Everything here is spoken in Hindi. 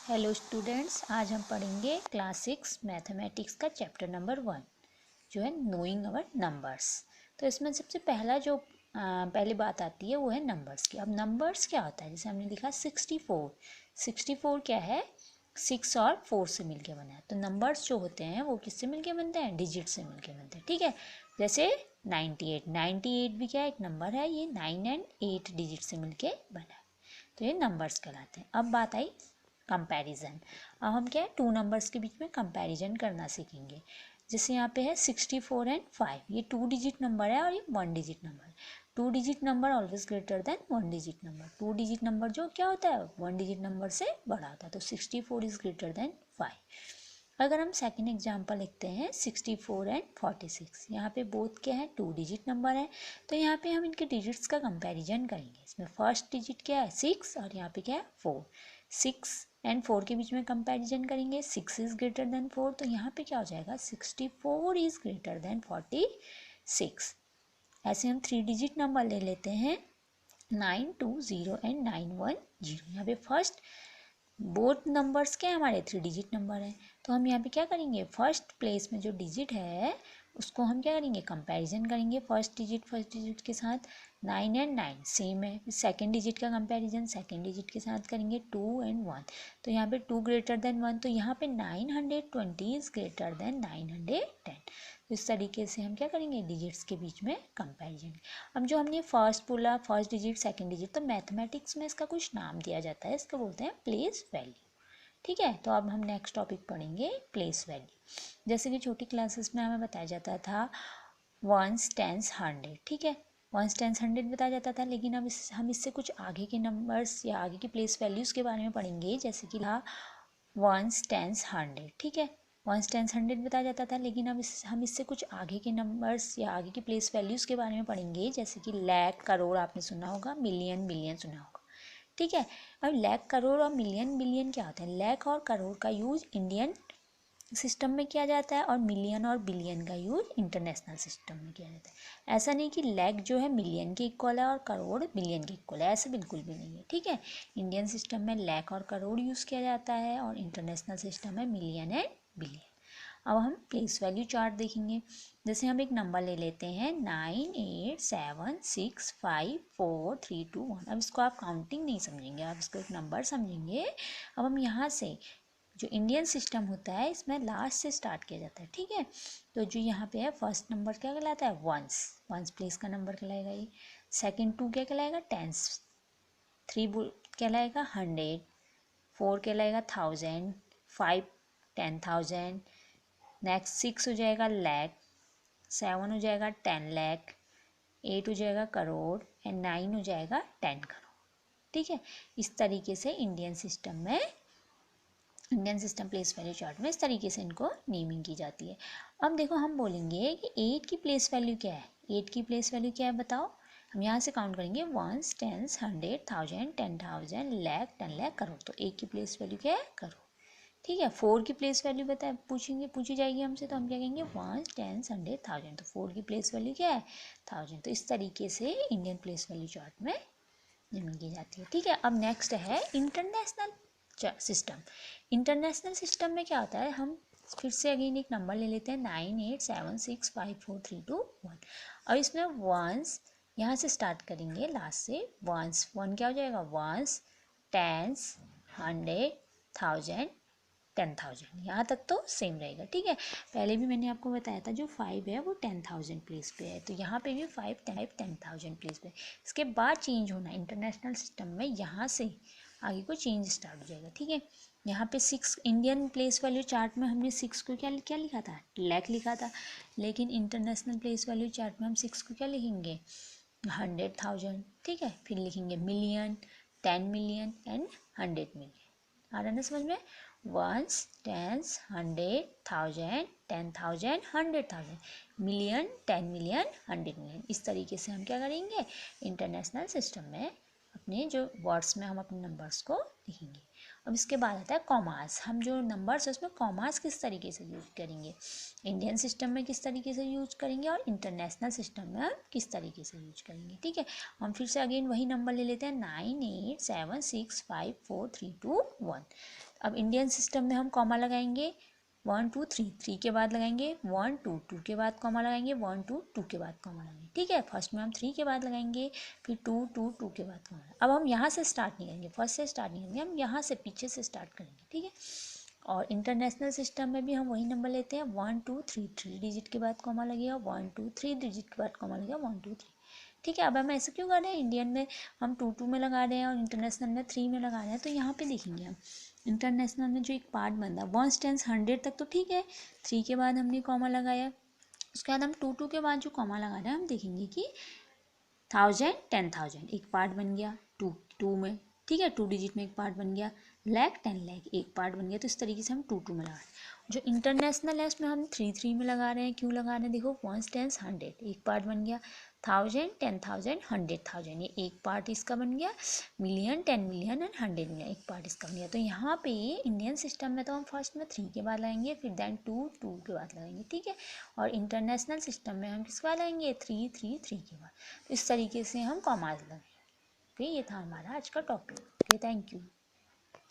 हेलो स्टूडेंट्स, आज हम पढ़ेंगे क्लास 6 मैथमेटिक्स का चैप्टर नंबर 1 जो है नोइंग अवर नंबर्स। तो इसमें सबसे पहला जो पहली बात आती है वो है नंबर्स की। अब नंबर्स क्या होता है, जैसे हमने लिखा 64। 64 क्या है, 6 और 4 से मिलके बना है। तो नंबर्स जो होते हैं वो किससे मिलके बनते हैं, डिजिट से मिलके बनते हैं। ठीक है, जैसे 98। 98 भी क्या है, एक नंबर है, ये 9 एंड 8 डिजिट से मिलके बना है। तो ये नंबर्स कहलाते हैं। अब बात आई कंपैरिजन। अब हम क्या है, टू नंबर्स के बीच में कंपैरिजन करना सीखेंगे। जैसे यहाँ पे है 64 एंड 5, ये 2 डिजिट नंबर है और ये 1 डिजिट नंबर है। 2 digit number always greater than 1 digit number. 2 digit number जो क्या होता है, 1 डिजिट नंबर से बड़ा होता है। तो 64 इज ग्रेटर देन 5। अगर हम सेकेंड एग्जाम्पल लिखते हैं 64 एंड 46, यहाँ पे बोथ क्या है, 2 डिजिट नंबर है। तो यहाँ पे हम इनके डिजिट्स का कंपैरिजन करेंगे। इसमें फर्स्ट डिजिट क्या है, 6, और यहाँ पे क्या है, 4। 6 एंड 4 के बीच में कंपैरिजन करेंगे, 6 इज ग्रेटर देन 4। तो यहाँ पे क्या हो जाएगा, 64 इज ग्रेटर देन 46। ऐसे हम 3 डिजिट नंबर ले लेते हैं, 920 एंड 910। यहाँ पे फर्स्ट बोथ नंबर्स क्या है, हमारे 3 डिजिट नंबर हैं। तो हम यहाँ पे क्या करेंगे, फर्स्ट प्लेस में जो डिजिट है उसको हम क्या करेंगे, कंपैरिजन करेंगे फर्स्ट डिजिट के साथ। 9 एंड 9 सेम है। सेकंड डिजिट का कंपैरिजन सेकंड डिजिट के साथ करेंगे, 2 एंड 1। तो यहाँ पे 2 ग्रेटर देन 1, तो यहाँ पे 920 इज ग्रेटर देन 910। तो इस तरीके से हम क्या करेंगे, डिजिट्स के बीच में कंपैरिजन। अब जो हमने फर्स्ट बोला, फर्स्ट डिजिट सेकंड डिजिट, तो मैथमेटिक्स में इसका कुछ नाम दिया जाता है, इसको बोलते हैं प्लेस वैल्यू। ठीक है, तो अब हम नेक्स्ट टॉपिक पढ़ेंगे प्लेस वैल्यू। जैसे कि छोटी क्लासेस में हमें बताया जाता था वंस, टेंस, 100। ठीक है, वंस, टेंस, 100 बताया जाता था, लेकिन अब हम इससे कुछ आगे के नंबर्स या आगे की प्लेस वैल्यूज़ के बारे में पढ़ेंगे। जैसे कि था वंस, टेंस, 100। ठीक है, वंस, टेंस, 100 बताया जाता था, लेकिन अब हम इससे कुछ आगे के नंबर्स या आगे की प्लेस वैल्यूज़ के बारे में पढ़ेंगे। जैसे कि लाख, करोड़ आपने सुना होगा, मिलियन, बिलियन सुना होगा। ठीक है, अब लाख, करोड़ और मिलियन, बिलियन क्या होते हैं। लाख और करोड़ का यूज इंडियन सिस्टम में किया जाता है और मिलियन और बिलियन का यूज इंटरनेशनल सिस्टम में किया जाता है। ऐसा नहीं कि लाख जो है मिलियन के इक्वल है और करोड़ बिलियन के इक्वल है, ऐसा बिल्कुल भी नहीं है। ठीक है, इंडियन सिस्टम में लाख और करोड़ यूज़ किया जाता है और इंटरनेशनल सिस्टम में मिलियन एंड बिलियन। अब हम प्लेस वैल्यू चार्ट देखेंगे। जैसे हम एक नंबर ले लेते हैं 98765432 1। अब इसको आप काउंटिंग नहीं समझेंगे, आप इसको एक नंबर समझेंगे। अब हम यहाँ से जो इंडियन सिस्टम होता है इसमें लास्ट से स्टार्ट किया जाता है। ठीक है, तो जो यहाँ पे है फर्स्ट नंबर क्या कहलाता है, वंस। वंस प्लेस का नंबर कहलाएगा ये। सेकंड 2 क्या कहलाएगा, टेंस। 3 कहलाएगा 100। 4 कहलाएगा 1000। 5 10,000। नेक्स्ट 6 हो जाएगा लाख। 7 हो जाएगा 10 लाख। 8 हो जाएगा करोड़ एंड 9 हो जाएगा 10 करोड़। ठीक है, इस तरीके से Indian system place value chart में इस तरीके से इनको नेमिंग की जाती है। अब देखो हम बोलेंगे कि 8 की प्लेस वैल्यू क्या है। 8 की प्लेस वैल्यू क्या है बताओ। हम यहाँ से काउंट करेंगे वंस, टेंस, 100, 1000, 10,000, लाख, 10 लाख, करोड़। तो 8 की प्लेस वैल्यू क्या है, करोड़। ठीक है, 4 की प्लेस वैल्यू पूछी जाएगी हमसे, तो हम क्या कहेंगे वंस, टेंस, 100, 1000। तो 4 की प्लेस वैल्यू क्या है, 1000। तो इस तरीके से इंडियन प्लेस वैल्यू चार्ट में नेमिंग की जाती है। ठीक है, अब नेक्स्ट है इंटरनेशनल सिस्टम। इंटरनेशनल सिस्टम में क्या होता है, हम फिर से अगेन एक नंबर ले लेते हैं 98765432 1। और इसमें वंस यहाँ से स्टार्ट करेंगे, लास्ट से वंस। 1 क्या हो जाएगा, वंस, टेंस, 100, 1000, 10,000। यहाँ तक तो सेम रहेगा। ठीक है, पहले भी मैंने आपको बताया था जो 5 है वो 10,000 प्लेस पे है, तो यहाँ पे भी 5 10,000 प्लेस पे। इसके बाद चेंज होना इंटरनेशनल सिस्टम में, यहाँ से आगे को चेंज स्टार्ट हो जाएगा। ठीक है, यहाँ पे 6 इंडियन प्लेस वैल्यू चार्ट में हमने 6 को क्या क्या लिखा था, लाख लिखा था। लेकिन इंटरनेशनल प्लेस वैल्यू चार्ट में हम 6 को क्या लिखेंगे, 100,000। ठीक है, फिर लिखेंगे मिलियन, 10 मिलियन एंड 100 मिलियन। आ रहा ना समझ में, ones, tens, 100, 1000, 10,000, 100,000, million, 10 million, 100 million. इस तरीके से हम क्या करेंगे, इंटरनेशनल सिस्टम में अपने जो वर्ड्स में हम अपने नंबर्स को लिखेंगे। अब इसके बाद आता है कॉमास। हम जो नंबर्स है उसमें कॉमास किस तरीके से यूज करेंगे, इंडियन सिस्टम में किस तरीके से यूज करेंगे और इंटरनेशनल सिस्टम में हम किस तरीके से यूज करेंगे। ठीक है, हम फिर से अगेन वही नंबर ले लेते हैं 98765432 1। अब इंडियन सिस्टम में हम कॉमा लगाएंगे 1 2 3, 3 के बाद लगाएंगे 1 2, 2 के बाद कॉमा लगाएंगे 1 2, 2 के बाद कॉमा लगाएंगे। ठीक है, फर्स्ट में हम 3 के बाद लगाएंगे, फिर 2 2 2 के बाद कॉमा। अब हम यहाँ से स्टार्ट नहीं करेंगे, फर्स्ट से स्टार्ट नहीं करेंगे, हम यहाँ से पीछे से स्टार्ट करेंगे। ठीक है, और इंटरनेशनल सिस्टम में भी हम वही नंबर लेते हैं 1 2 3, 3 डिजिट के बाद कॉमा लगेगा, 1 2 3 डिजिट के बाद कॉमा लगेगा 1 2 3। ठीक है, अब हम ऐसे क्यों कर रहे हैं, इंडियन में हम 2 2 में लगा रहे हैं और इंटरनेशनल में 3 में लगा रहे हैं। तो यहाँ पे देखेंगे हम इंटरनेशनल में जो एक पार्ट बनता है 1 टेंस 100 तक तो ठीक है, 3 के बाद हमने कॉमा लगाया, उसके बाद हम 2 2 के बाद जो कॉमा लगा रहे हैं हम देखेंगे कि 1000 10,000 एक पार्ट बन गया 2 2 में। ठीक है, 2 डिजिट में एक पार्ट बन गया, लाख 10 लाख एक पार्ट बन गया। तो इस तरीके से हम 2 2 में लगा रहे हैं। जो इंटरनेशनल है उसमें हम 3 3 में लगा रहे हैं। क्यों लगा रहे हैं, देखो 1 टेंस 100 एक पार्ट बन गया, 1000 10,000 100,000 ये एक पार्ट इसका बन गया, मिलियन 10 मिलियन एंड 100 मिलियन एक पार्ट इसका बन गया। तो यहाँ पे इंडियन सिस्टम में तो हम फर्स्ट में 3 के बाद लगाएंगे, फिर देन 2 2 के बाद लगाएंगे। ठीक है, और इंटरनेशनल सिस्टम में हम किसके बाद लगाएंगे 3 3 3 के बाद। तो इस तरीके से हम कॉमास लगाएंगे। ओके, ये था हमारा आज का टॉपिक। Okay, thank you.